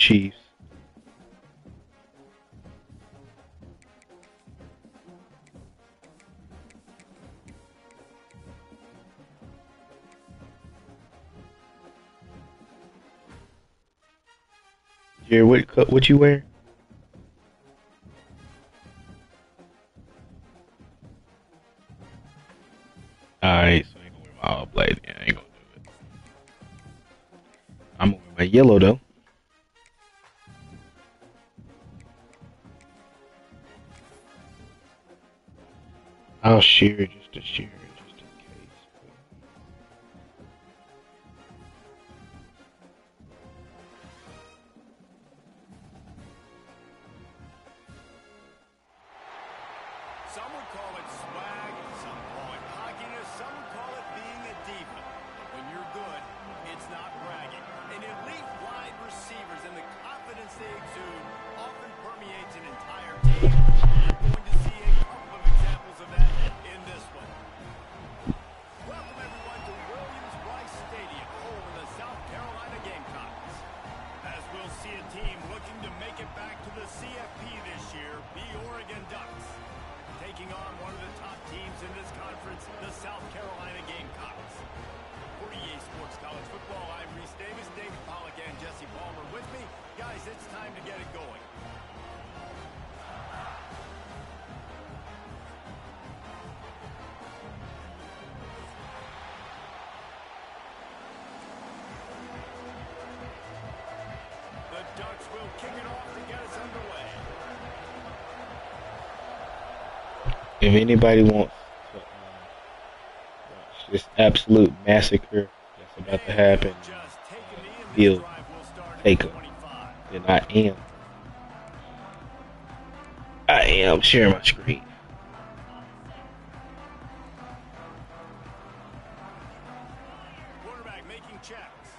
Chiefs. Jared, what you wearing? Alright, so I ain't gonna wear my all black. Yeah, I ain't gonna do it. I'm gonna wear my yellow though. I'll share it just to share it, just in case. Some would call it swag, some call it cockiness, some would call it being a diva. But when you're good, it's not bragging. And elite wide receivers and the confidence they exude often permeates an entire team. You're going to see a couple of examples of that in this one. Welcome everyone to Williams-Brice Stadium, home of the South Carolina Gamecocks. As we'll see a team looking to make it back to the CFP this year, the Oregon Ducks. Taking on one of the top teams in this conference, the South Carolina Gamecocks. For EA Sports College Football, I'm Reese Davis, David Pollack, and Jesse Palmer with me. Guys, it's time to get it going. The Ducks will kick it off to get us underway. If anybody wants to watch this absolute massacre that's about to happen, he'll take them. And I am sharing my screen. Quarterback making checks.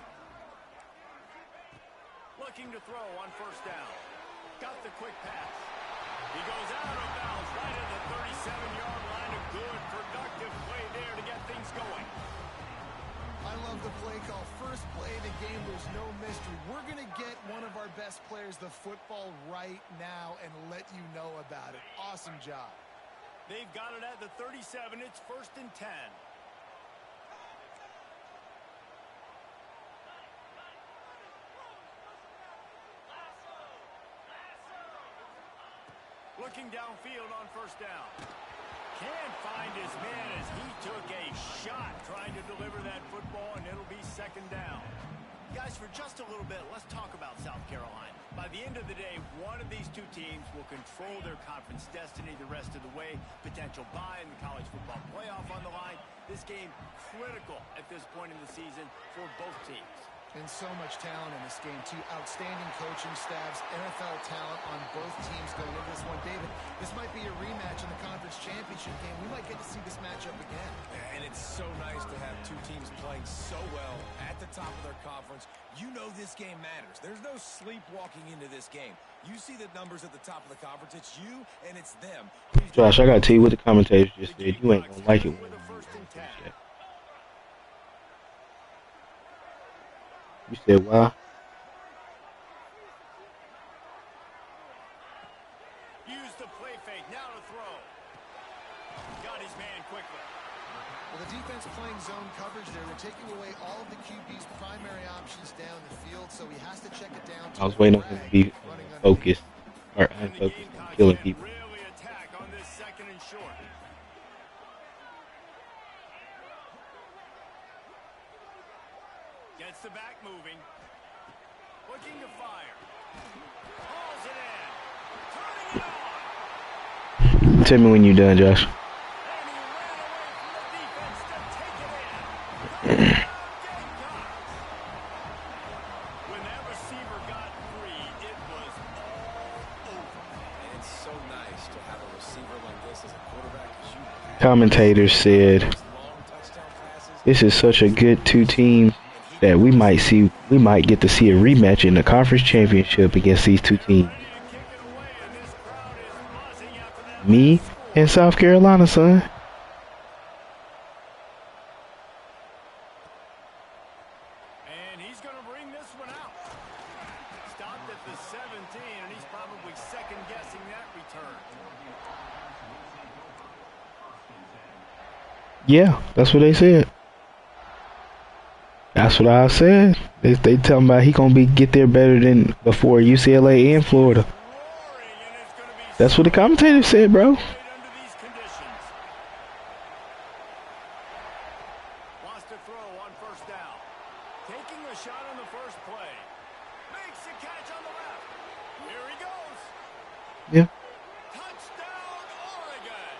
Looking to throw on first down. Got the quick pass. He goes out of bounds right at the 37-yard line. A good, productive play there to get things going. I love the play call. First play of the game, there's no mystery. We're going to get one of our best players the football right now and let you know about it. Awesome job. They've got it at the 37. It's 1st and 10. Looking downfield on first down. Can't find his man as he took a shot trying to deliver that football, and it'll be 2nd down. Guys, for just a little bit, let's talk about South Carolina. By the end of the day, one of these two teams will control their conference destiny the rest of the way. Potential bye in the college football playoff on the line. This game critical at this point in the season for both teams. And so much talent in this game, too. Outstanding coaching staffs, NFL talent on both teams going into this one. David, this might be a rematch in the conference championship game. We might get to see this matchup again. And it's so nice to have two teams playing so well at the top of their conference. You know this game matters. There's no sleepwalking into this game. You see the numbers at the top of the conference. It's you and it's them. Josh, I gotta tell you what the commentators just said. You ain't gonna like it when you do that. You said why? Use the play fake. Now to throw. Got his man quickly. Well, the defense playing zone coverage there. They're taking away all of the QB's primary options down the field, so he has to check it down. I was waiting on him to be focused or unfocused on killing people. Really attack on this 2nd and short. Gets the back moving. Looking to fire. Hauls it in. Turning it on. Tell me when you're done, Josh. And he ran away from the defense to take it in. When that receiver got free, it was all over. And it's so nice to have a receiver like this as a quarterback. Commentators said this is such a good two teams that we might get to see a rematch in the conference championship against these two teams. Me and South Carolina, son. And he's going to bring this one out. Stopped at at the 17, and he's probably second-guessing that return. Yeah, that's what they said. That's what I said. They tell me about he gonna get there better than before UCLA and Florida. That's what the commentator said, bro. Under these conditions. Wants to throw on first down. Taking a shot on the first play. Makes the catch on the left. Here he goes. Yeah. Touchdown, Oregon.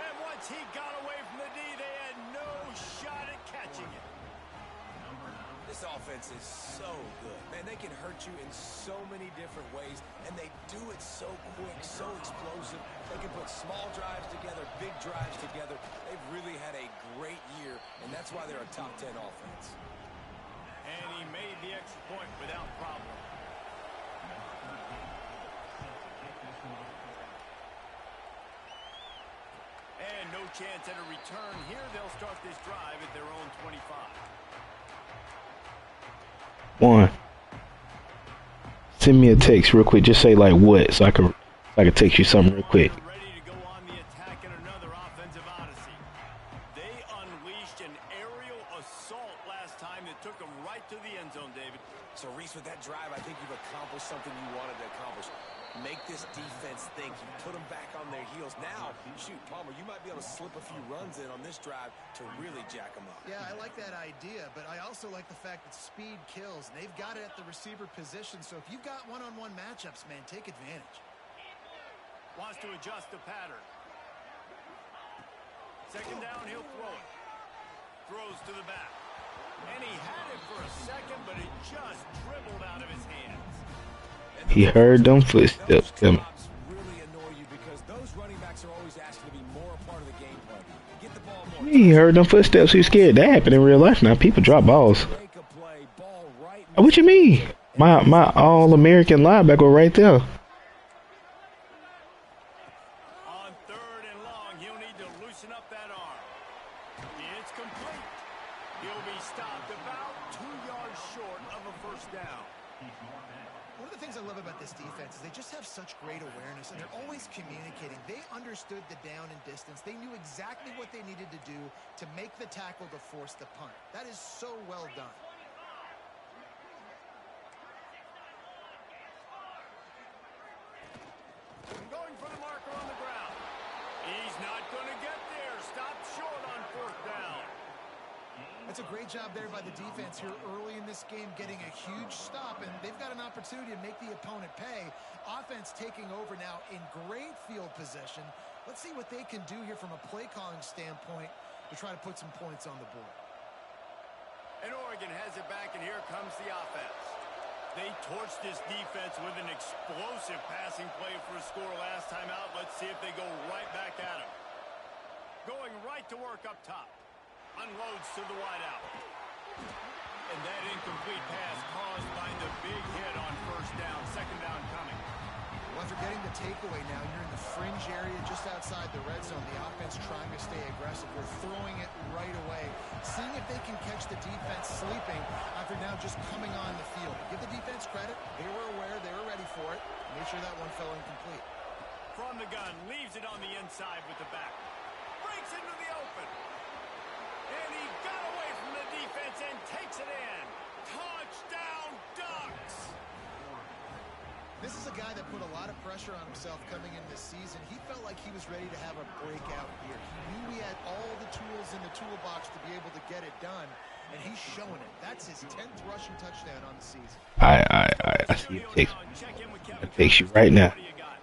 And once he got away from the D, they had no shot at catching it. This offense is so good. Man, they can hurt you in so many different ways, and they do it so quick, so explosive. They can put small drives together, big drives together. They've really had a great year, and that's why they're a top 10 offense. And he made the extra point without problem. And no chance at a return here. They'll start this drive at their own 25. One. Send me a text real quick. Just say like what, so I can text you something real quick. Ready to go on the attack in another offensive odyssey. They unleashed an aerial assault last time that took them right to the end zone, David. So, Reese, with that drive, I think you've accomplished something you wanted to accomplish. Make this defense think. You put them back on their heels. Now, shoot, Palmer, you might be able to slip a few runs in on this drive to really jack them up. Yeah, I like that idea, but I also like the fact that speed kills. They've got it at the receiver position, so if you've got one-on-one matchups, man, take advantage. Wants to adjust the pattern. Second down, he'll throw it. Throws to the back. And he had it for a second, but it just dribbled out of his hands. He heard them footsteps coming. Really annoy you because those running backs are always asking to be more a part of the game plan. Get the ball more. He heard them footsteps. He was scared. That happened in real life now. People drop balls. Make a play, ball right. What you mean? My All-American linebacker right there. On third and long, he'll need to loosen up that arm. It's complete. He'll be stopped about 2 yards short of a first down. One of the things I love about this defense is they just have such great awareness, and they're always communicating. They understood the down and distance. They knew exactly what they needed to do to make the tackle to force the punt. That is so well done. Going for the marker on the ground. He's not going to get there. Stopped short on fourth down. That's a great job there by the defense here early in this game, getting a huge stop, and they've got an opportunity to make the opponent pay. Offense taking over now in great field position. Let's see what they can do here from a play calling standpoint to try to put some points on the board. And Oregon has it back, and here comes the offense. They torched this defense with an explosive passing play for a score last time out. Let's see if they go right back at him. Going right to work up top. Unloads to the wideout. And that incomplete pass caused by the big hit on first down. Second down coming. Well, after getting the takeaway now, you're in the fringe area just outside the red zone. The offense trying to stay aggressive. We're throwing it right away, seeing if they can catch the defense sleeping after now just coming on the field. Give the defense credit. They were aware. They were ready for it. Make sure that one fell incomplete. From the gun, leaves it on the inside with the back. Breaks into the open. And he got away from the defense and takes it in. Touchdown, Ducks! This is a guy that put a lot of pressure on himself coming in this season. He felt like he was ready to have a breakout year. He knew he had all the tools in the toolbox to be able to get it done, and he's showing it. That's his 10th rushing touchdown on the season. I see it takes you right now.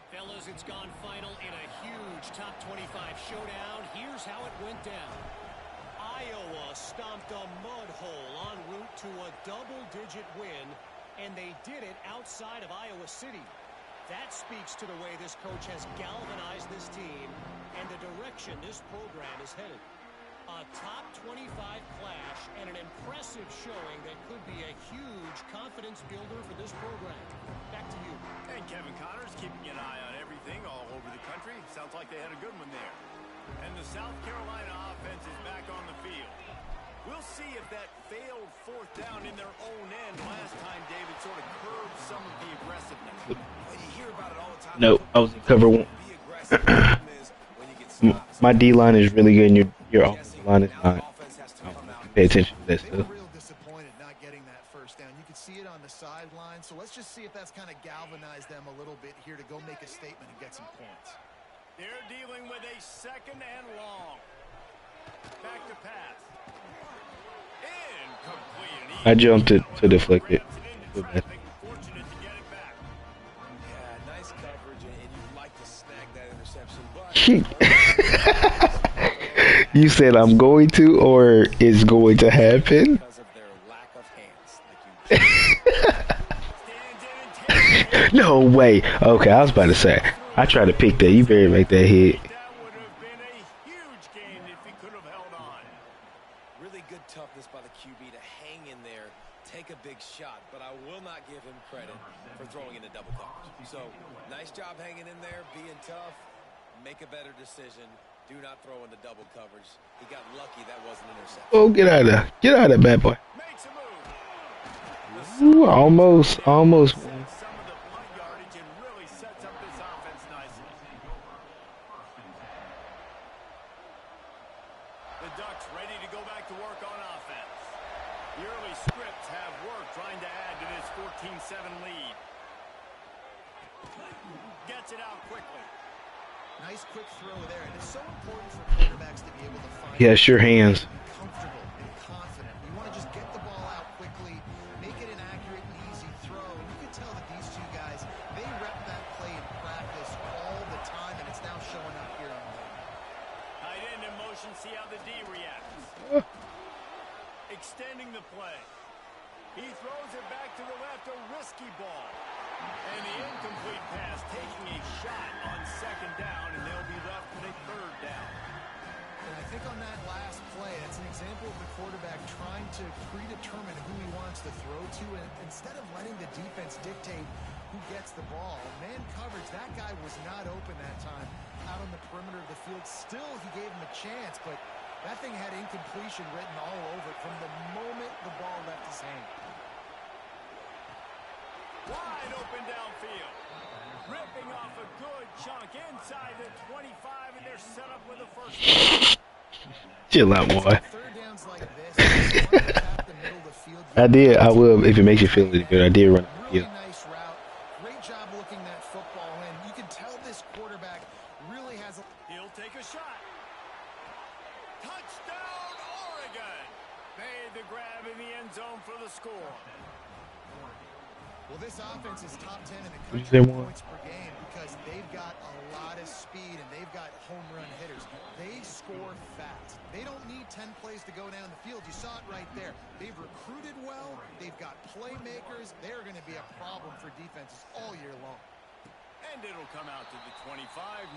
Fellas, it's gone final in a huge top 25 showdown. Here's how it went down. Iowa stomped a mud hole en route to a double-digit win, and they did it outside of Iowa City. That speaks to the way this coach has galvanized this team and the direction this program is headed. A top 25 clash and an impressive showing that could be a huge confidence builder for this program. Back to you. And Kevin Connors keeping an eye on everything all over the country. Sounds like they had a good one there. And the South Carolina offense is back on the field. We'll see if that failed fourth down in their own end last time, David, sort of curbed some of the aggressiveness. No, I was in cover one. Be aggressive. The problem is when you get stopped, My D line is really good, and your offensive line is now the not. offense has to I don't come know if out you and pay make some attention to that They were stuff. real disappointed not getting that first down. You could see it on the sideline. So let's just see if that's kind of galvanized them a little bit here to go make a statement and get some points. They're dealing with a second and long. Back to pass. Incomplete. I jumped it to deflect it. Grabs it into Feel bad. traffic. Fortunate to get it back. Yeah, nice coverage, and you'd like to snag that interception, but You said I'm going to, or it's going to happen. because of their lack of hands, like you Stands in and takes it. No way. Okay, I was about to say. I tried to pick that. You better make that hit. That would have been a huge gain if he could have held on. really good toughness by the QB to hang in there, take a big shot, but I will not give him credit for throwing into double coverage. So, nice job hanging in there, being tough, make a better decision. Do not throw into double coverage. He got lucky that wasn't an interception. Oh, get out of there. Get out of there, bad boy. Makes a move. Ooh, almost. Some of the punt yardage and really sets up this offense nicely. The Ducks ready to go back to work on offense. The early scripts have worked trying to add to this 14-7 lead. Gets it out quickly. Nice quick throw there. And it's so important for quarterbacks to be able to find Yeah, sure hands. be comfortable and confident. You want to just get the ball out quickly, make it an accurate and easy throw. And you can tell that these two guys, they rep that play in practice all the time, and it's now showing up here on tape. Tight end in motion, see how the D reacts. Extending the play. He throws it back to the left, a risky ball. And the incomplete pass taking a shot on second down, and they'll be left with a third down. And I think on that last play, that's an example of the quarterback trying to predetermine who he wants to throw to, and instead of letting the defense dictate who gets the ball. Man coverage, that guy was not open that time out on the perimeter of the field. Still, he gave him a chance, but that thing had incompletion written all over it from the moment the ball left his hand. Wide open downfield. Ripping off a good chunk inside the 25, and they're set up with a first down. Chill out, boy. Third downs like this, you want to attack the middle of the field. I did. I will, if it makes you feel any good. I did run the Really field. nice route. Great job looking that football in. You can tell this quarterback really has a... He'll take a shot. Touchdown, Oregon. Made the grab in the end zone for the score. Well, this offense is top 10 in the Who'd you country say in won? points per game because they've got a lot of speed and they've got home run hitters. They score fast. They don't need 10 plays to go down the field. You saw it right there. They've recruited well. They've got playmakers. They're going to be a problem for defenses all year long. And it'll come out to the 25.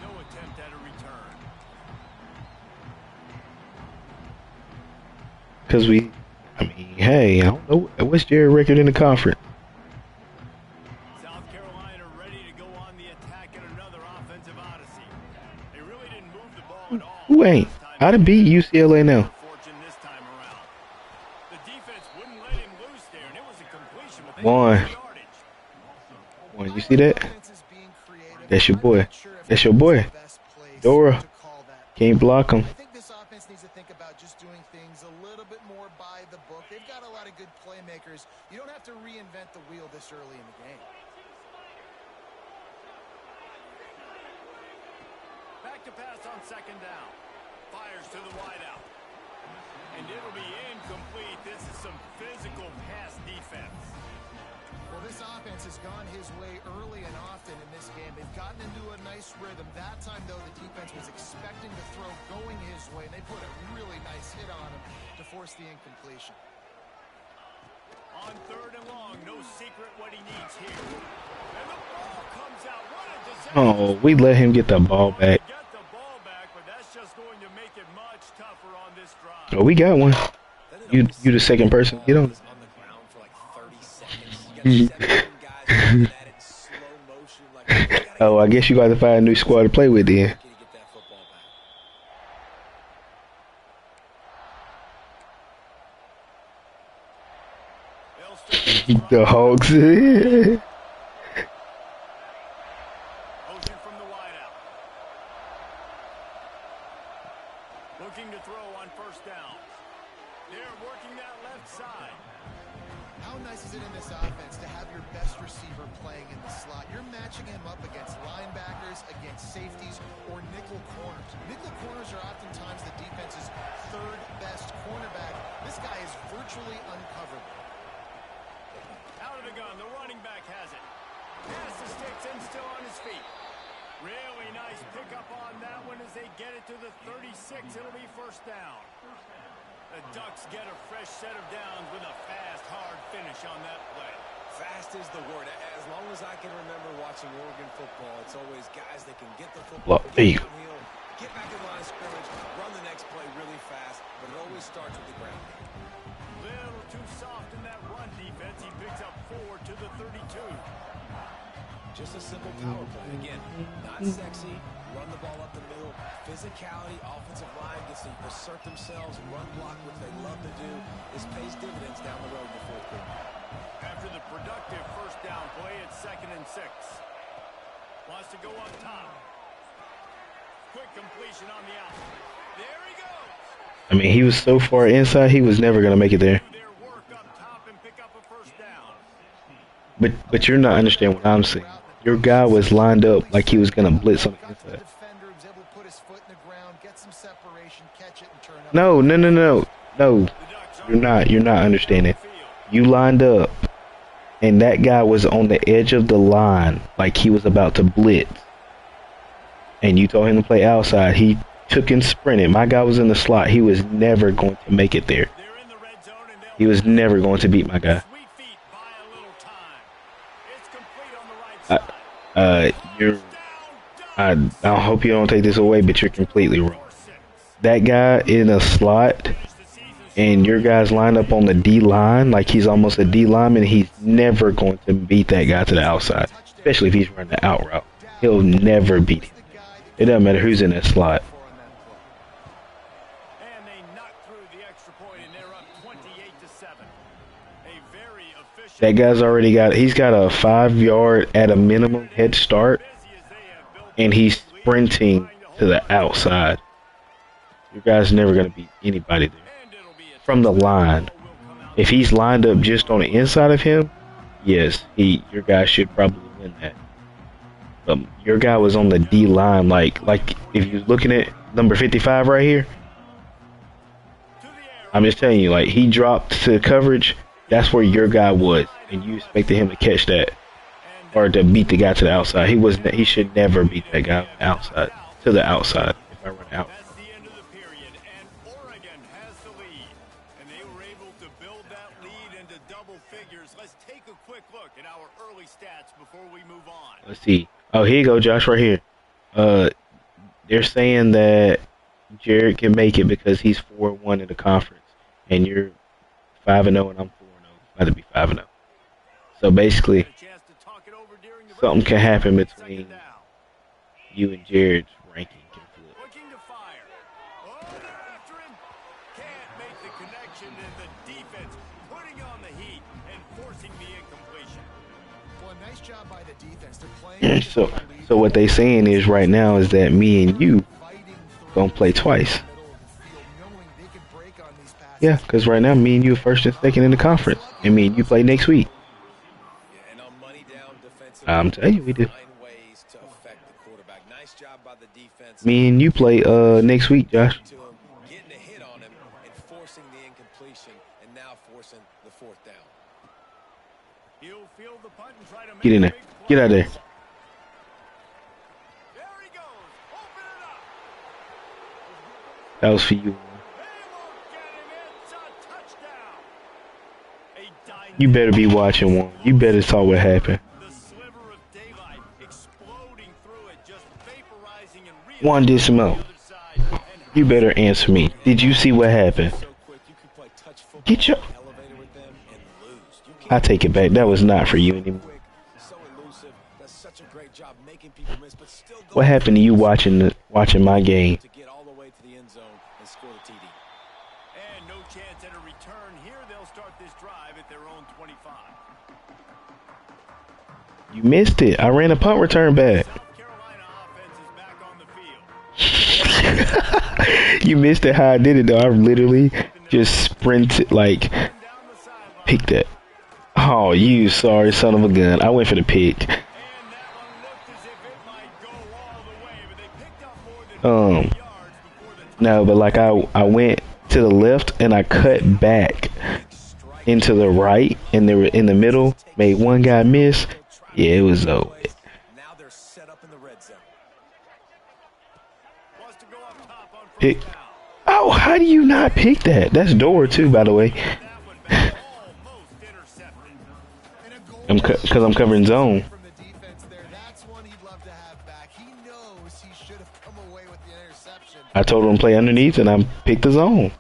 No attempt at a return. Because hey, I don't know. What's Jared's record in the conference? South Carolina ready to go on the attack in another offensive odyssey. They really didn't move the ball at all. Who ain't? I'd have beat UCLA now. Fortune this time around. The defense wouldn't let him loose there, and it was a completion with One. yardage. One, you see that? Offense is being creative. That's your I'm boy. not sure if That's your that's boy. the best place Dora. to call that. Can't block him. I think this offense needs to think about just doing things a little bit more by the book. They've got a lot of good playmakers. You don't have to reinvent the wheel this early in the game. Back to pass on second down. Fires to the wideout. And it'll be incomplete. This is some physical pass defense. Well, this offense has gone his way early and often in this game. They've gotten into a nice rhythm. That time, though, the defense was expecting the throw going his way, and they put a really nice hit on him to force the incompletion. On third and long, no secret what he needs here. And the ball comes out. What a disaster. Oh, we let him get the ball back. Get the ball back, but that's just going to make it much tougher on this drive. Oh, we got one. You the second person. Get on. on the ground for like 30 seconds. You got 17 guys looking at it in slow motion. Like, you gotta Oh, I guess you got to find a new squad to play with then. get that football back. They'll start this drive. The Hawks. They'll in this offense to have your best receiver playing in the slot. You're matching him up against linebackers, against safeties, or nickel corners. Nickel corners are oftentimes the defense's third best cornerback. This guy is virtually uncoverable. Out of the gun, the running back has it. Pass the sticks and still on his feet. Really nice pickup on that one as they get it to the 36. It'll be first down. The Ducks get a fresh set of downs with a fast, hard finish on that play. Fast is the word. As long as I can remember watching Oregon football, it's always guys that can get the football, get downhill, get back in line of scrimmage, run the next play really fast, but it always starts with the ground. Little too soft in that run defense. He picks up 4 to the 32. Just a simple power play. Again, not sexy. Run the ball up the middle. Physicality, offensive line gets to assert themselves and run block, which they love to do. This pays dividends down the road in the fourth quarter. After the productive first down play, it's 2nd and 6. Wants to go up top. Quick completion on the out. There he goes. I mean, he was so far inside, he was never gonna make it there. Do their work up top and pick up a first down. But you're not understanding what I'm saying. Your guy was lined up like he was gonna blitz on the inside. No. You're not understanding. You lined up, and that guy was on the edge of the line like he was about to blitz. And you told him to play outside. He took and sprinted. My guy was in the slot. He was never going to make it there. He was never going to beat my guy. I hope you don't take this away, but you're completely wrong. That guy in a slot, and your guy's lined up on the D line like he's almost a D lineman. He's never going to beat that guy to the outside, especially if he's running the out route. He'll never beat him. It doesn't matter who's in that slot. And they knock through the extra point, and they're up 28-7. A very efficient. That guy's already he's got a 5-yard at a minimum head start, and he's sprinting to the outside. Your guy's never going to beat anybody there. From the line. If he's lined up just on the inside of him, yes, your guy should probably win that. Your guy was on the D line, like if you're looking at number 55 right here. I'm just telling you, like he dropped to coverage. That's where your guy was, and you expected him to catch that or to beat the guy to the outside. He should never beat that guy outside to the outside. If I run out. That's the end of the period, and Oregon has the lead, and they were able to build that lead into double figures. Let's take a quick look at our early stats before we move on. Let's see. Oh, here you go, Josh, right here. They're saying that Jared can make it because he's 4-1 in the conference, and you're 5-0, and I'm 4-0. About to be 5-0. So basically, something can happen between you and Jared's ranking. Looking to fire. Oh, they're after him. Can't make the connection, and the defense putting on the heat and forcing the incompletion. Well, nice job by the defense. They're playing. So what they saying is right now is that me and you gonna play twice. Yeah, because right now me and you are first and second in the conference, and me and you play next week. I'm telling you, we do. Me and you play next week, Josh. Getting a hit on him and forcing the incompletion, and now forcing the fourth down. He'll field the punt and try to make Get in there. Get out of there. There he goes. Open it up. That was for you. They won't get him. It's a touchdown. A dynamic You better be watching one. You better saw what happened. the sliver of daylight exploding through it, just vaporizing and One did some on more. the other side. And You better answer me. Did you see what happened? So quick, you can play touch football Get your... elevator with them and lose. You I can't take it back. That was not for you anymore. quick, so elusive, does such a great job making people miss, but still What happened to you watching my game? to get all the way to the end zone and score the TD. no chance at a return here. They'll start this drive at their own 25. You missed it. I ran a punt return back. South Carolina offense is back on the field. You missed it how I did it though. I literally just sprinted, like Down the sideline. picked it. Oh, Oh, you sorry son of a gun. I went for the pick. And that one looked as if it might go all the way, but they picked up more than 50 yards before the No, but like I went to the left and I cut back into the right, and they were in the middle. Made one guy miss. Yeah, it was over. Now they're set up in the red zone. wants to go up top on first Pick. down. Oh, how do you not pick that? That's door too, by the way. That one back almost intercepted. And a goal Because I'm covering zone. from the defense there. That's one he'd love to have back. He knows he should have come away with the interception. I told him to play underneath, and I picked the zone.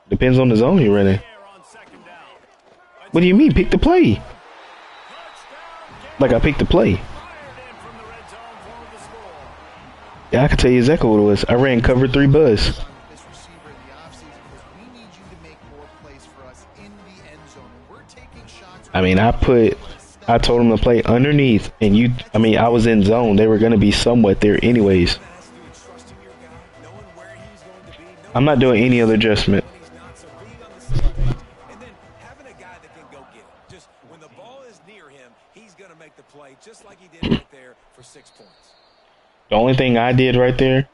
Depends on the zone you're running. There on second down. What do you mean, pick the play? Like I picked the play. Fired in from the red zone for the score. Yeah, I can tell you exactly what it was. I ran cover 3 buzz. This receiver in the offseason because we need you to make more plays for us in the end zone. When we're taking shots. I mean, I told him to play underneath, and I was in zone. They were going to be somewhat there anyways. Trusting your guy, knowing where he's going to be, knowing I'm not doing any other adjustment. when he's not, so being on the same page, and then having a guy that can go get it. Just when the ball is near him, he's going to make the play, just like he did right there for 6 points. The only thing I did right there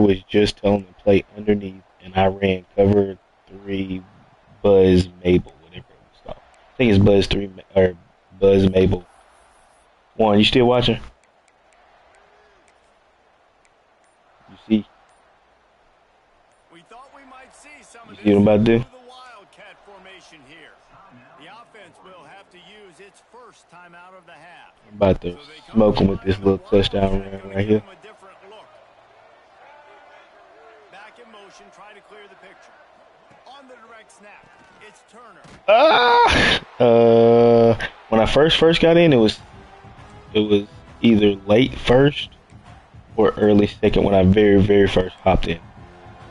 was just tell him to play underneath, and I ran cover 3 Buzz Mabel, whatever it was called. I think it's Buzz 3 or Buzz Mabel. Juan, you still watching? You see? We thought we might see some of You see what I'm about to do? the Wildcat formation here. The offense will have to use its first time out of the half. I'm about to smoke him with this little touchdown run right here. A different look. Back in motion, try to clear the picture. On the direct snap, it's Turner. When I first got in, it was either late first or early second when I very first hopped in.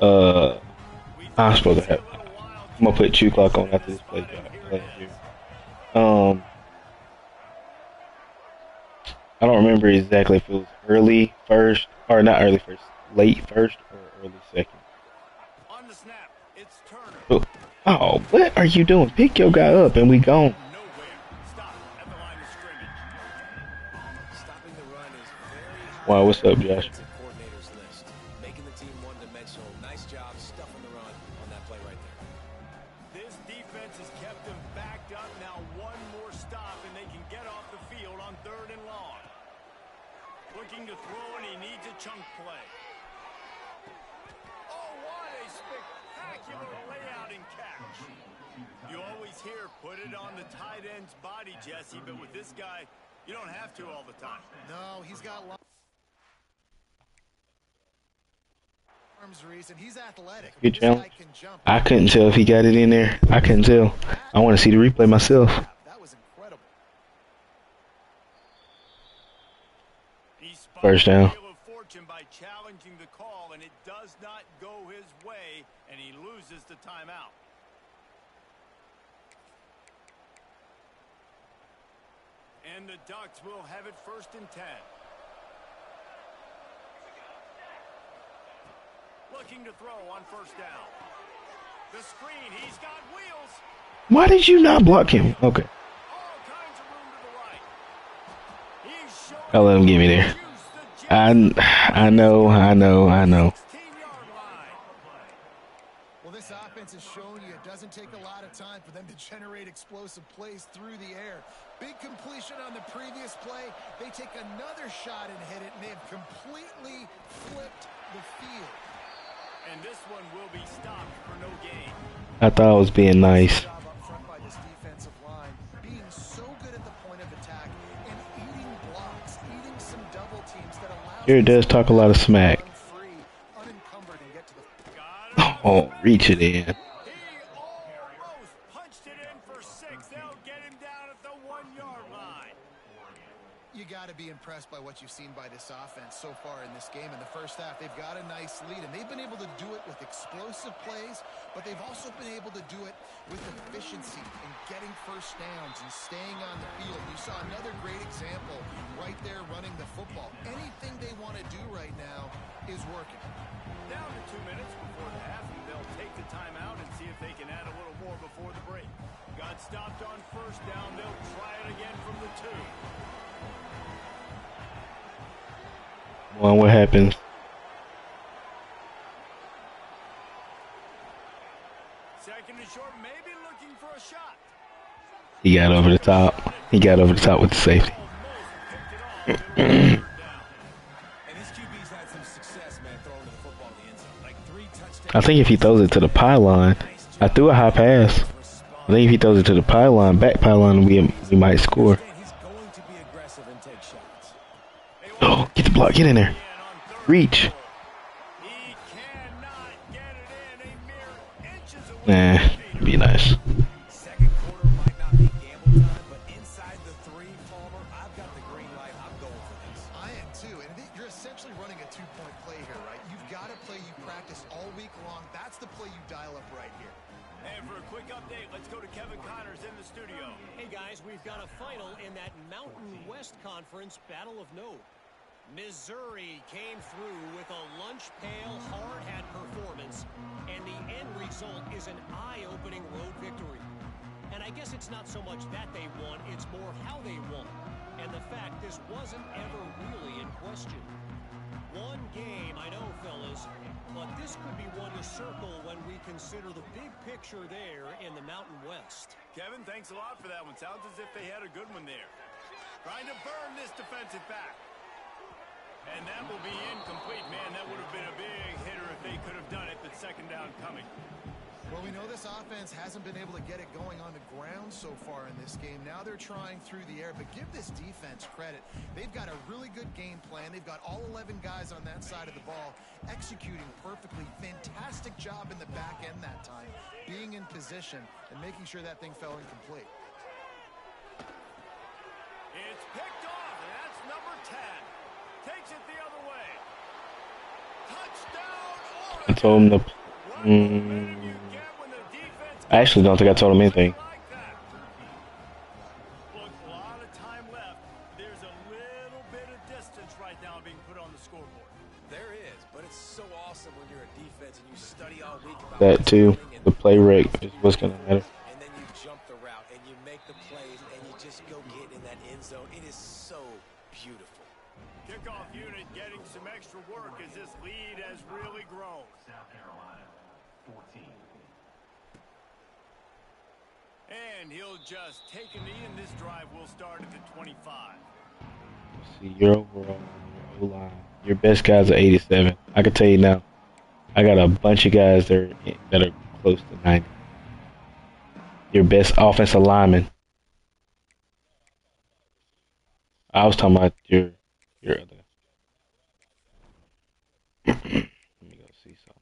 I'm supposed to have. I'm gonna put 2 clock on after this play drive. I don't remember exactly if it was early first or not early first, late first or early second. On the snap, it's Turner. Oh, what are you doing? Pick your guy up and we gone. Nowhere. Stop at the line of scrimmage. Stopping the run is very high. Wow, what's up, Josh? Defensive coordinator's list. Making the team one-dimensional. Nice job stuffing the run on that play right there. This defense has kept them backed up. Now one more stop and they can get off the field on 3rd and long. Looking to throw and he needs a chunk play. Oh, what a spectacular layout and catch. You always hear put it on the tight end's body, Jesse, but with this guy, you don't have to all the time. No, he's got arms, Reese, and he's athletic. Good This challenge. guy can jump. I couldn't tell if he got it in there. I couldn't tell. I want to see the replay myself. That was incredible. He spotted First down. the wheel of fortune by challenging the call, and it does not go his way, and he loses the timeout. And the Ducks will have it 1st and 10. Looking to throw on 1st down. The screen, he's got wheels. Why did you not block him? Okay. All kinds of room to the right. He's showing I'll let him get me there. I know. 16-yard line. Well, this offense has shown you it doesn't take a lot of time for them to generate explosive plays through the air. Big completion on the previous play. They take another shot and hit it, and they have completely flipped the field. And this one will be stopped for no gain. I thought I was being nice. Job up front by this defensive line, being so good at the point of attack and eating blocks, eating some double teams that allow Here it does talk a lot of smack. free, unencumbered, and get to the Got it. Oh, reach it in. He almost punched it in for 6. They'll get him down at the 1-yard line. You got to be impressed by what you've seen by this offense so far in this game. In the first half, they've got a nice lead, and they've been able to do it with explosive plays, but they've also been able to do it with efficiency and getting first downs and staying on the field. You saw another great example right there running the football. Anything they want to do right now is working. Down to 2 minutes before the half, and they'll take the time out and see if they can add a little more before the break. Got stopped on first down. They'll try it again from the 2. Well, what happens? Second and short, maybe looking for a shot. He got over the top. He got over the top with the safety. And these QBs had some success, man, throwing the football in the end zone. Like 3 touchdowns. I think if he throws it to the pylon, I threw a high pass. I think if he throws it to the pylon, back pylon, we might score. He's going to be aggressive and take shots. Oh, get the block. Get in there. Reach. He cannot get it in. A mere inches away. Nah, be nice. Second quarter might not be gamble time, but inside the 3, Palmer, I've got the green light. I'm going for this. I am too, and you're essentially running a 2-point play here, right? You've got a play you practice all week long. That's the play you dial up right here. And for a quick update, let's go to Kevin Connors in the studio. Hey guys, we've got a final in that Mountain West Conference battle of note. Missouri came through with a lunch pail hard hat performance, and the end result is an eye-opening road victory. And I guess it's not so much that they won, it's more how they won. And the fact this wasn't ever really in question. One game, I know, fellas, but this could be one to circle when we consider the big picture there in the Mountain West. Kevin, thanks a lot for that one. Sounds as if they had a good one there. Trying to burn this defensive back. And that will be incomplete. Man, that would have been a big hitter if they could have done it, but second down coming. Well, we know this offense hasn't been able to get it going on the ground so far in this game. Now they're trying through the air, but give this defense credit. They've got a really good game plan. They've got all 11 guys on that side of the ball executing perfectly. Fantastic job in the back end that time, being in position and making sure that thing fell incomplete. It's picked off, and that's number 10. Takes it the other way. Touchdown, I told him to. I actually don't think I told him anything. Look, a lot of time left. There's a little bit of distance right now being put on the scoreboard. There is, but it's so awesome when you're a defense and you study all week about That what's too. coming The play rate is what's gonna matter. and then you jump the route and you make the plays and you just go get in that end zone. It is so beautiful. Kickoff unit getting some extra work as this lead has really grown. And he'll just take a knee, and this drive will start at the 25. Let's see your overall, your O-line. Your best guys are 87. I can tell you now. I got a bunch of guys that are close to 90. Your best offensive lineman. I was talking about your other. Let me go see something.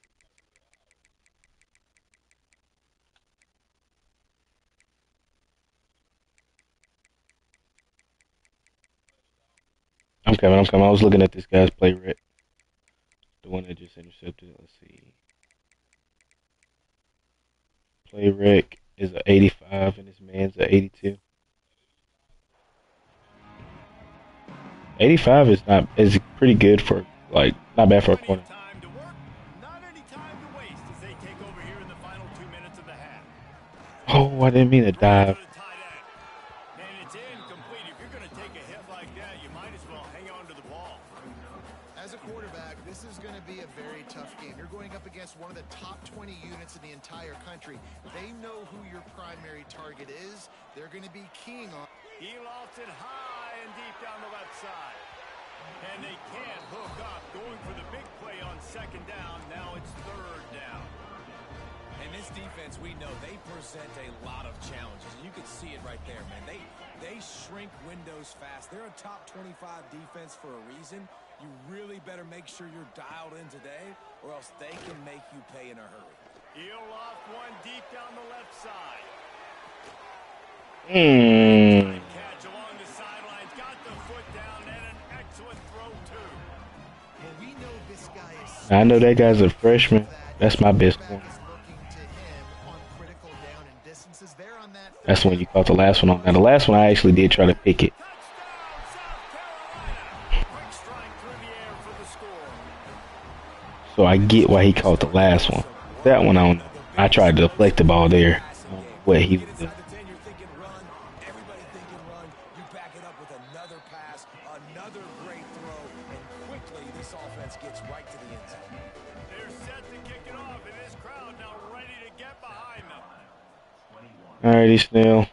I'm coming. I was looking at this guy's play rate. The one that just intercepted. Let's see. Play rec is a 85 and this man's a 82. 85 is pretty good for, like, not bad for a corner. Time to work, not any time to waste as they take over here in the final 2 minutes of the half. Oh, I didn't mean to dive. To the tight end. And it's incomplete. If you're going to take a hit like that, you might as well hang on to the ball. As a quarterback, this is going to be a very tough game. You're going up against one of the top 20 units in the entire country. They know who your primary target is. They're going to be keying on. He lofts it high and deep down the left side. And they can't hook up. Going for the big play on second down. Now it's third down. And this defense, we know, they present a lot of challenges. And you can see it right there, man. They shrink windows fast. They're a top 25 defense for a reason. You really better make sure you're dialed in today, or else they can make you pay in a hurry. He'll loft one deep down the left side. Catch along the sidelines. Got the foot down and an excellent throw, too. Well, we know this guy is. I know that guy's a freshman. That's my best corner. That's the one you caught the last one on. Now, the last one I actually did try to pick it. Quick strike through the air for the score. So I get why he caught the last one. That one I don't know. I tried to deflect the ball there. I don't know what he was doing. Inside the 10, you're thinking run. Everybody thinking run. You back it up with another pass, another great throw, and quickly this offense gets right to the end zone. They're set to kick it off, and this crowd now ready to get behind them. Alrighty, Snell.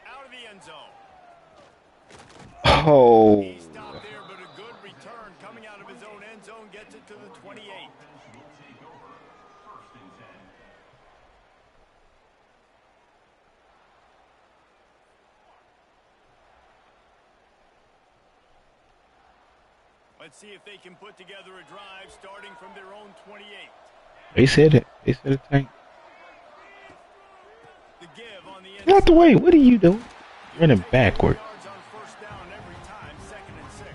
Out of the end zone. Oh. He stopped there, but a good return coming out of his own end zone gets it to the 28. Let's see if they can put together a drive starting from their own 28. They said it. They said it. Tank. The give on the Get out the way. inside. What are you doing? Running backward. Yards on first down every time, 2nd and 6.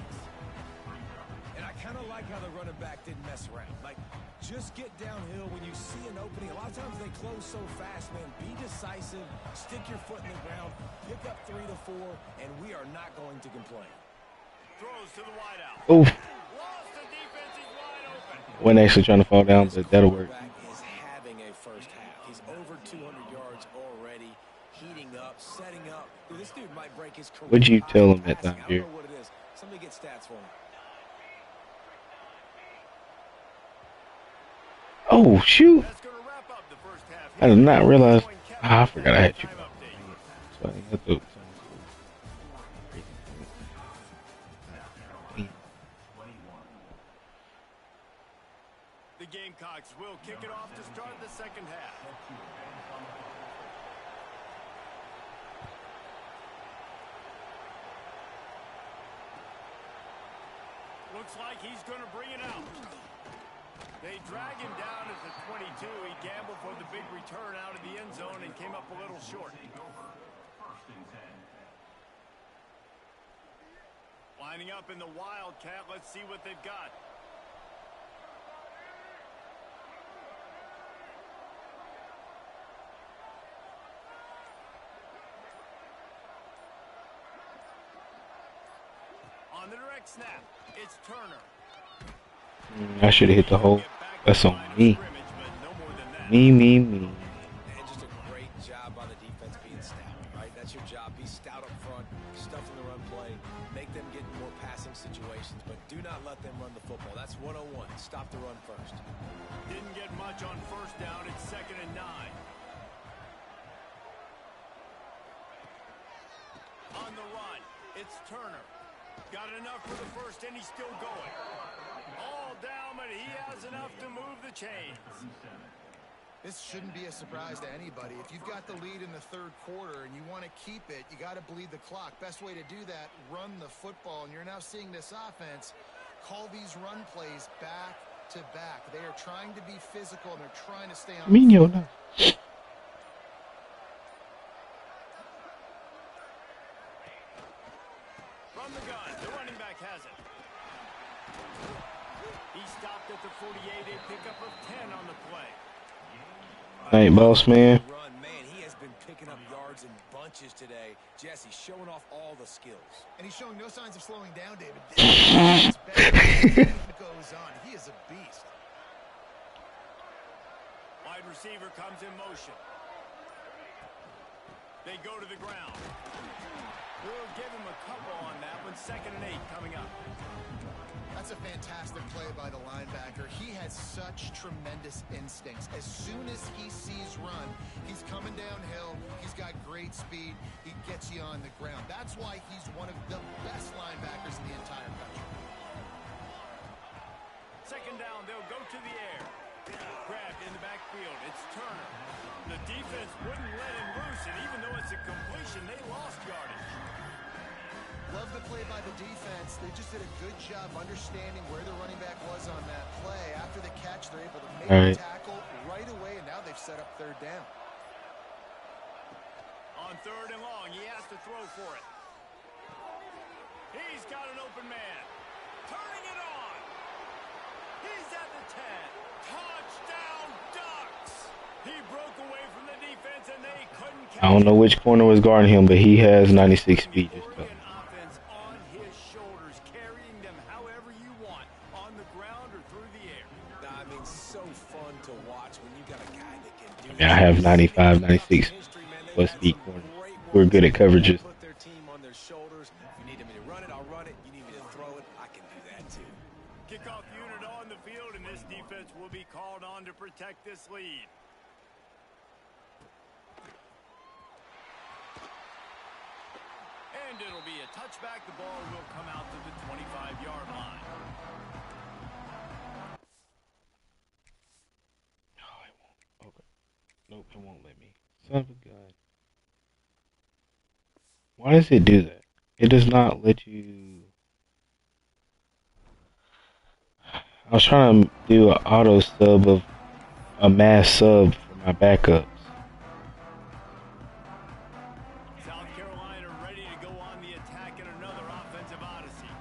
And I kind of like how the running back didn't mess around. Like, just get downhill when you see an opening. A lot of times they close so fast, man. Be decisive, stick your foot in the ground, pick up 3 to 4, and we are not going to complain. Throws to the wideout. Oof. Lost the defense, he's wide open. Wasn't actually trying to fall down, but that'll work. Quarterback is having a first half. He's over 200 yards already, heating up, setting up. Dude, this dude might break his career. What'd you tell him that passing. time, I Jerry? don't know what it is. Somebody get stats for me. Oh, shoot. That's going to wrap up the first half. I did not realize. I forgot I had you. So I had to. The Gamecocks will kick it off to start the second half. Looks like he's going to bring it out. They drag him down at the 22. He gambled for the big return out of the end zone and came up a little short. Lining up in the Wildcat. Let's see what they've got. On the direct snap, it's Turner. I should have hit the hole. That's on me. Me. And just a great job by the defense being stout, right? That's your job. Be stout up front, stuff in the run play, make them get in more passing situations, but do not let them run the football. That's 101. Stop the run first. Didn't get much on first down. It's 2nd and 9. On the run, it's Turner. Got enough for the first, and he's still going. All down, but he has enough to move the chains. This shouldn't be a surprise to anybody. If you've got the lead in the third quarter and you want to keep it, you got to bleed the clock. Best way to do that, run the football. And you're now seeing this offense call these run plays back to back. They are trying to be physical, and they're trying to stay on. Mino, no. From the gun, the running back has it. He stopped at the 48, a pickup of 10 on the play. Hey, boss man. Run, man, he has been picking up yards in bunches today. Jesse showing off all the skills. And he's showing no signs of slowing down, David. This is better as the game goes on. He is a beast. Wide receiver comes in motion. They go to the ground. We'll give him a couple on that one. 2nd and 8 coming up. That's a fantastic play by the linebacker. He has such tremendous instincts. As soon as he sees run, he's coming downhill. He's got great speed. He gets you on the ground. That's why he's one of the best linebackers in the entire country. 2nd down, they'll go to the air. Grabbed in the backfield. It's Turner. The defense wouldn't let him loose, and even though it's a completion, they lost yardage. Love the play by the defense. They just did a good job understanding where the running back was on that play. After the catch, they're able to make the tackle right away, and now they've set up 3rd down. On 3rd and long, he has to throw for it. He's got an open man. Turning it on. He's at the 10. Touchdown, Ducks. He broke away from the defense, and they couldn't catch him. I don't know which corner was guarding him, but he has 96 speed. Just Oregon offense on his shoulders, carrying them however you want, on the ground or through the air. I mean, have 95, 96 plus speed corners who are good at coverages. Put their team on their shoulders. If you need me to run it, I'll run it. You need me to throw it, I can do that too. Kickoff unit on the field, and this defense will be called on to protect this lead. And it'll be a touchback. The ball will come out to the 25-yard line. Oh, it won't. Okay. Nope, it won't let me. Son of a gun. Why does it do that? It does not let you. I was trying to do an auto sub of a mass sub for my backups. South Carolina ready to go on the attack in another offensive odyssey.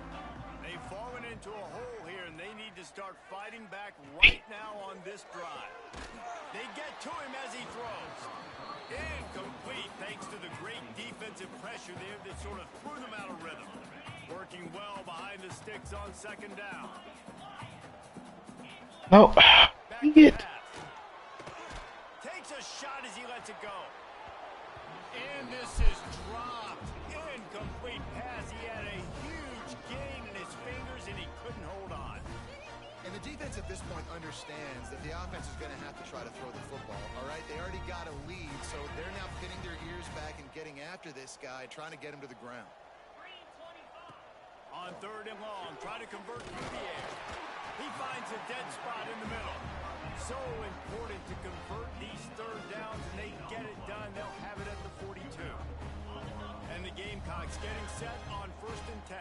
They've fallen into a hole here, and they need to start fighting back right now on this drive. They get to him as he throws. Incomplete thanks to the great defensive pressure there that sort of threw them out of rhythm. Working well behind the sticks on second down. No, dang it. Takes a shot as he lets it go. And this is dropped. Incomplete pass. He had a huge gain in his fingers, and he couldn't hold on. And the defense at this point understands that the offense is going to have to try to throw the football, all right? They already got a lead, so they're now pinning their ears back and getting after this guy, trying to get him to the ground. On third and long, try to convert through the air. He finds a dead spot in the middle. So important to convert these third downs, and they get it done. They'll have it at the 42. And the Gamecocks getting set on 1st and 10.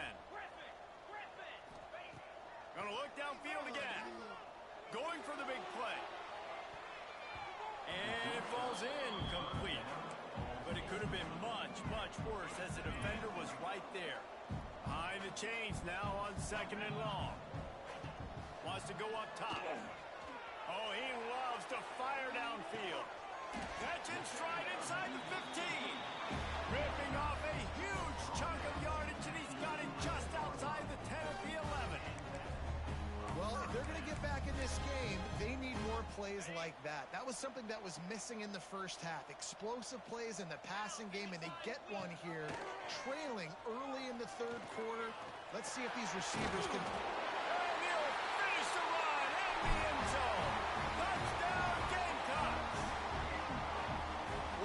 Gonna look downfield again. Going for the big play. And it falls in complete. But it could have been much, much worse as the defender was right there. Behind the chains now on 2nd and long. Wants to go up top. Oh, he loves to fire downfield. Catch in stride inside the 15. Ripping off a huge chunk of yardage, and he's got it just outside the 10 at the 11. Well, if they're going to get back in this game, they need more plays like that. That was something that was missing in the first half. Explosive plays in the passing game, and they get one here, trailing early in the third quarter. Let's see if these receivers can... And he'll finish the run in the end zone. Touchdown, Gamecocks.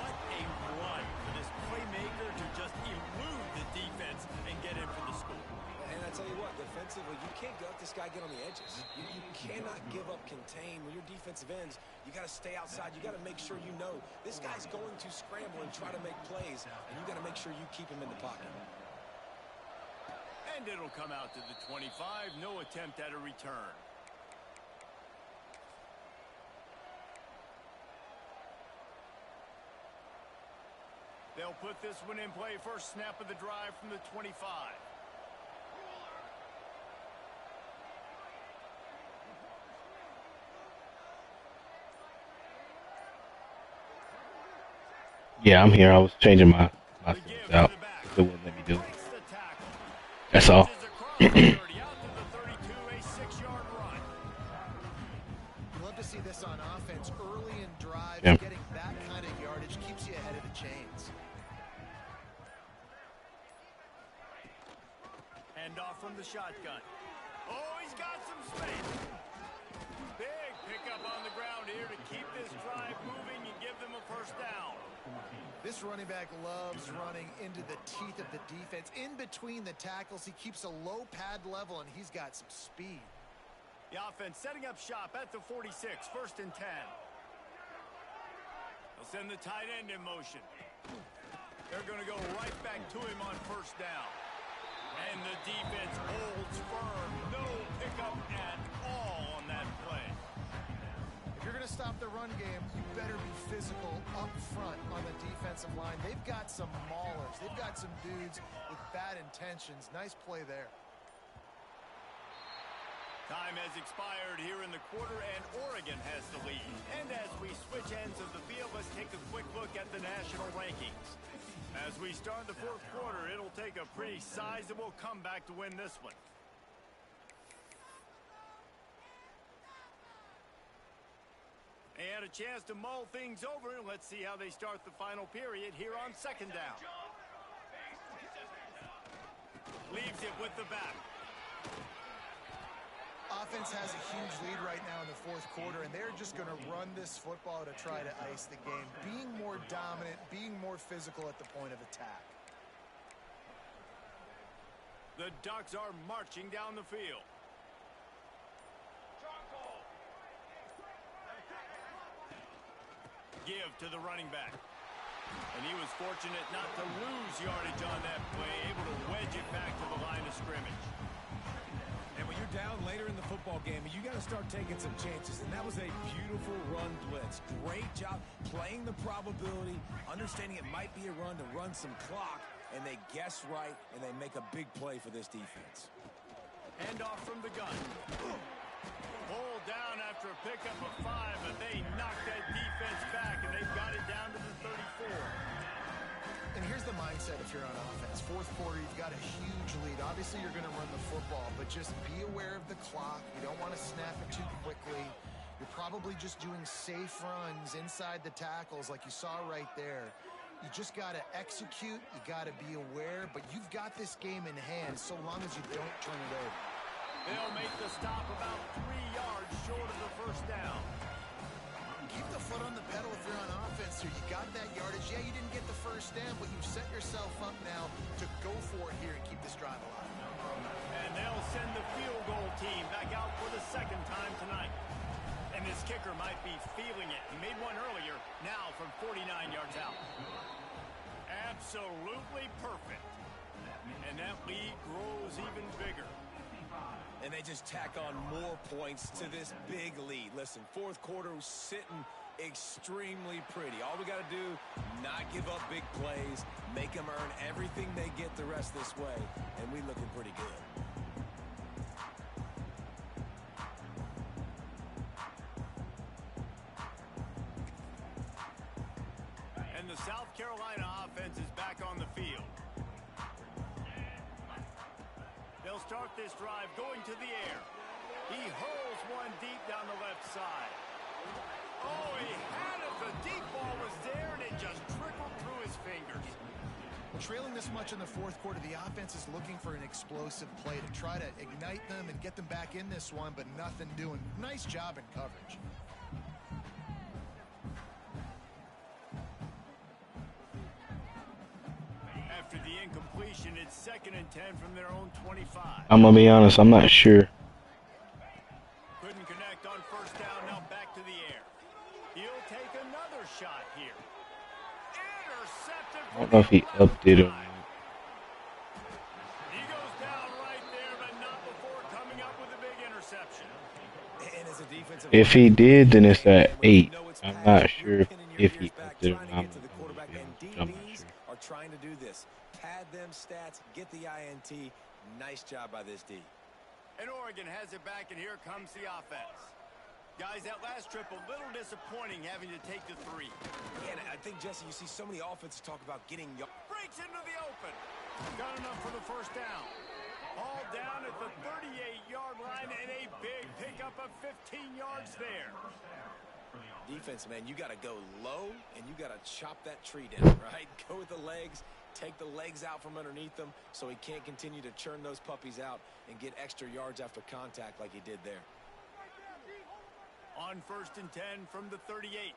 What a run for this playmaker to just elude the defense and get in for the score. And I tell you what, defensively, you can't let this guy get on the edges. You cannot give up contain. When you're defensive ends, you got to stay outside. You got to make sure you know this guy's going to scramble and try to make plays, and you got to make sure you keep him in the pocket. And it'll come out to the 25. No attempt at a return. They'll put this one in play. First snap of the drive from the 25. Yeah, I'm here. I was changing my things out. It wouldn't let me do it. That's all. Love to see this on offense early in drives. Yeah. Getting that kind of yardage keeps you ahead of the chains. Hand off from the shotgun. Oh, he's got some space. Big pickup on the ground here to keep this drive moving and give them a first down. This running back loves running into the teeth of the defense. In between the tackles, he keeps a low pad level, and he's got some speed. The offense setting up shop at the 46, 1st and 10. They'll send the tight end in motion. They're going to go right back to him on first down. And the defense holds firm. No pickup at all on that play. If you're going to stop the run game, you better be physical up front on the defensive line. They've got some maulers. They've got some dudes with bad intentions. Nice play there. Time has expired here in the quarter, and Oregon has the lead. And as we switch ends of the field, let's take a quick look at the national rankings. As we start the fourth quarter, it'll take a pretty sizable comeback to win this one. And a chance to mull things over, and let's see how they start the final period here on second down. Leaves it with the back. Offense has a huge lead right now in the fourth quarter, and they're just going to run this football to try to ice the game, being more dominant, being more physical at the point of attack. The Ducks are marching down the field. Give to the running back. And he was fortunate not to lose yardage on that play, able to wedge it back to the line of scrimmage. And when you're down later in the football game, you got to start taking some chances. And that was a beautiful run blitz. Great job playing the probability, understanding it might be a run to run some clock, and they guess right, and they make a big play for this defense. Hand off from the gun. Pulled down after a pickup of 5, but they knocked that defense back, and they've got it down to the 34. And here's the mindset if you're on offense. Fourth quarter, you've got a huge lead. Obviously, you're going to run the football, but just be aware of the clock. You don't want to snap it too quickly. You're probably just doing safe runs inside the tackles like you saw right there. You just got to execute. You got to be aware, but you've got this game in hand so long as you don't turn it over. They'll make the stop about 3 yards short of the first down. Keep the foot on the pedal if you're on offense here. You got that yardage. Yeah, you didn't get the first down, but you've set yourself up now to go for it here and keep this drive alive. And they'll send the field goal team back out for the second time tonight. And this kicker might be feeling it. He made one earlier, now from 49 yards out. Absolutely perfect. And that lead grows even bigger. And they just tack on more points to this big lead. Listen, fourth quarter was sitting extremely pretty. All we got to do, not give up big plays, make them earn everything they get the rest this way, and we looking pretty good. And the South Carolina offense is back on the field. They'll start this drive going to the air. He hurls one deep down the left side. Oh, he had it. The deep ball was there, and it just trickled through his fingers. Trailing this much in the fourth quarter, the offense is looking for an explosive play to try to ignite them and get them back in this one, but nothing doing. Nice job in coverage. After the incompletion, it's 2nd and 10 from their own 25. I'm gonna be honest, I'm not sure. Couldn't connect on first down, now back to the air. He'll take another shot here. Intercepted. I don't know if he upped it or not. He goes down right there, but not before coming up with a big interception. And as a defensive If he did, then it's at 8. I'm not sure if he upped it or not. I'm not sure. Are trying to do this. Pad them stats, get the INT. Nice job by this D. And Oregon has it back, and here comes the offense. Guys, that last trip a little disappointing having to take the 3. And I think, Jesse, you see so many offenses talk about getting Breaks into the open. Got enough for the first down. All down at the 38-yard line, and a big pickup of 15 yards there. defense, man. You got to go low, and you got to chop that tree down, right? Go with the legs, take the legs out from underneath them so he can't continue to churn those puppies out and get extra yards after contact like he did there. On 1st and 10 from the 38.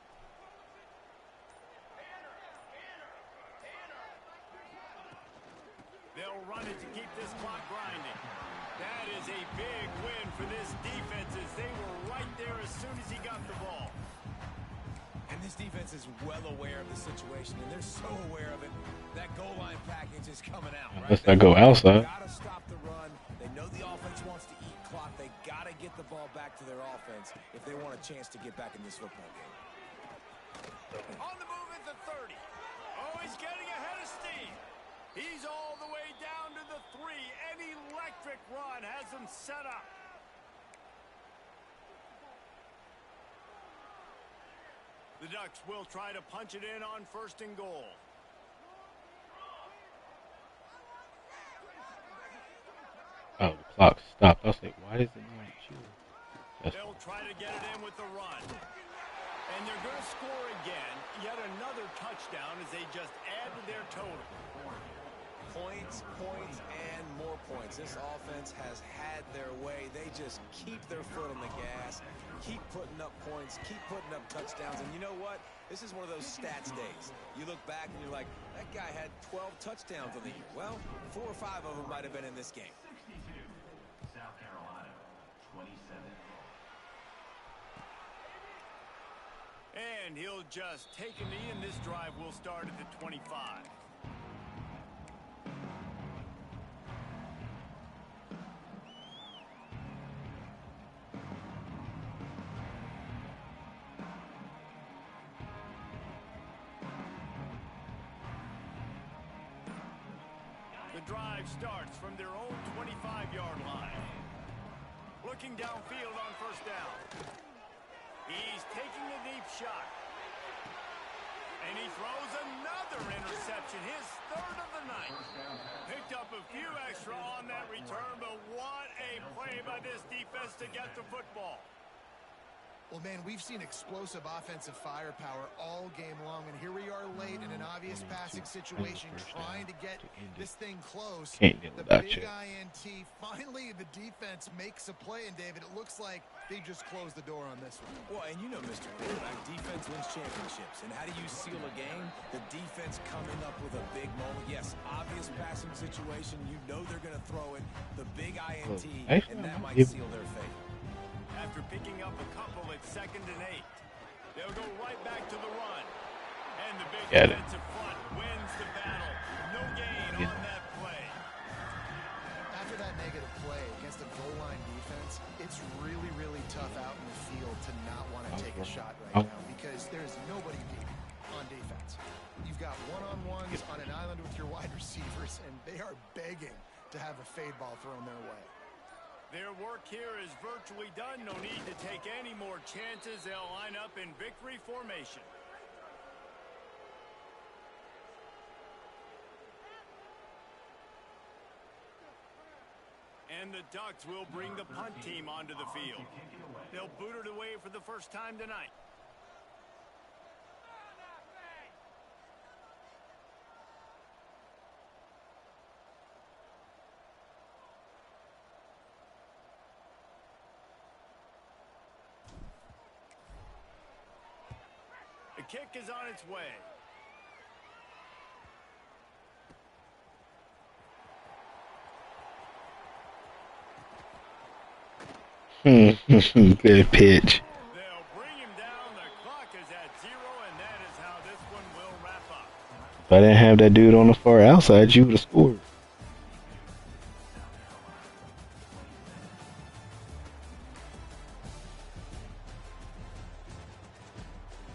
They'll run it to keep this clock grinding. That is a big win for this defense as they were right there as soon as he got the ball. And this defense is well aware of the situation, and they're so aware of it. That goal line package is coming out. Unless I go outside. Got to stop the run. They know the offense wants to eat clock. They got to get the ball back to their offense if they want a chance to get back in this football game. On the move at the 30. Oh, he's getting ahead of steam. He's all the way down to the 3. An electric run has him set up. The Ducks will try to punch it in on 1st and goal. Oh, the clock stopped. I was like, why does it not shoot? They'll try to get it in with the run. And they're going to score again. Yet another touchdown as they just add to their total. Points, points, and more points. This offense has had their way. They just keep their foot on the gas, keep putting up points, keep putting up touchdowns. And you know what? This is one of those stats days. You look back and you're like, that guy had 12 touchdowns on the year. Well, 4 or 5 of them might have been in this game. South Carolina, 27. And he'll just take a knee, and this drive will start at the 25. The drive starts from their own 25-yard line. Looking downfield on first down. He's taking a deep shot. And he throws another interception, his third of the night. Picked up a few extra on that return, but what a play by this defense to get the football. Well, man, we've seen explosive offensive firepower all game long, and here we are late in an obvious passing situation trying to get this thing close. Can't get The without big you. INT, finally the defense makes a play, and David, it looks like they just closed the door on this one. Well, and you know, Mr. Quarterback, defense wins championships. And how do you seal a game? The defense coming up with a big moment. Yes, obvious passing situation. You know they're going to throw it. The big INT, and that might seal their fate. After picking up a couple at 2nd and 8, they'll go right back to the run. And the big Got it. defensive front wins the battle. No gain on that play. After that negative play against a goal line defense, it's really, really tough out in the field to not want to take a shot right now because there's nobody deep on defense. You've got one-on-ones on an island with your wide receivers, and they are begging to have a fade ball thrown their way. Their work here is virtually done. No need to take any more chances. They'll line up in victory formation. And the Ducks will bring the punt team onto the field. They'll boot it away for the first time tonight. The kick is on its way. Good pitch. They'll bring him down. The clock is at 0, and that is how this one will wrap up. If I didn't have that dude on the far outside, you would have scored.